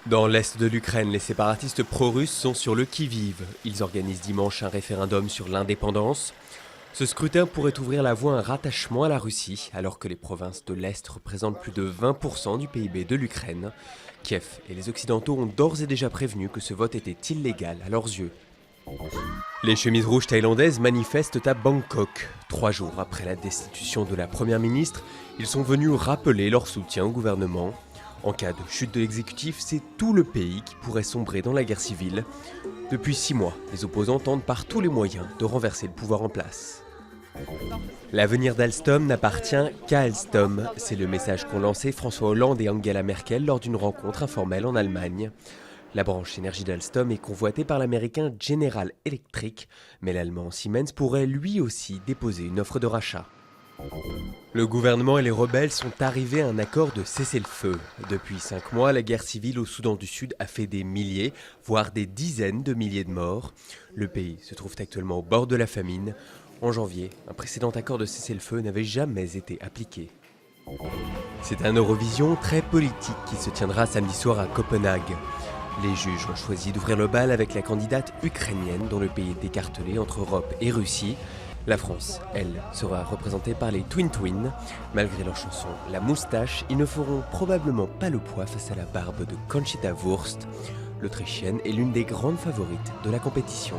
Dans l'est de l'Ukraine, les séparatistes pro-russes sont sur le qui-vive. Ils organisent dimanche un référendum sur l'indépendance. Ce scrutin pourrait ouvrir la voie à un rattachement à la Russie, alors que les provinces de l'Est représentent plus de 20% du PIB de l'Ukraine. Kiev et les Occidentaux ont d'ores et déjà prévenu que ce vote était illégal à leurs yeux. Les chemises rouges thaïlandaises manifestent à Bangkok. 3 jours après la destitution de la première ministre, ils sont venus rappeler leur soutien au gouvernement. En cas de chute de l'exécutif, c'est tout le pays qui pourrait sombrer dans la guerre civile. Depuis 6 mois, les opposants tentent par tous les moyens de renverser le pouvoir en place. L'avenir d'Alstom n'appartient qu'à Alstom. C'est le message qu'ont lancé François Hollande et Angela Merkel lors d'une rencontre informelle en Allemagne. La branche énergie d'Alstom est convoitée par l'américain General Electric, mais l'allemand Siemens pourrait lui aussi déposer une offre de rachat. Le gouvernement et les rebelles sont arrivés à un accord de cessez-le-feu. Depuis 5 mois, la guerre civile au Soudan du Sud a fait des milliers, voire des dizaines de milliers de morts. Le pays se trouve actuellement au bord de la famine. En janvier, un précédent accord de cessez-le-feu n'avait jamais été appliqué. C'est un Eurovision très politique qui se tiendra samedi soir à Copenhague. Les juges ont choisi d'ouvrir le bal avec la candidate ukrainienne dont le pays est écartelé entre Europe et Russie. La France, elle, sera représentée par les Twin Twins. Malgré leur chanson La Moustache, ils ne feront probablement pas le poids face à la barbe de Conchita Wurst. L'Autrichienne est l'une des grandes favorites de la compétition.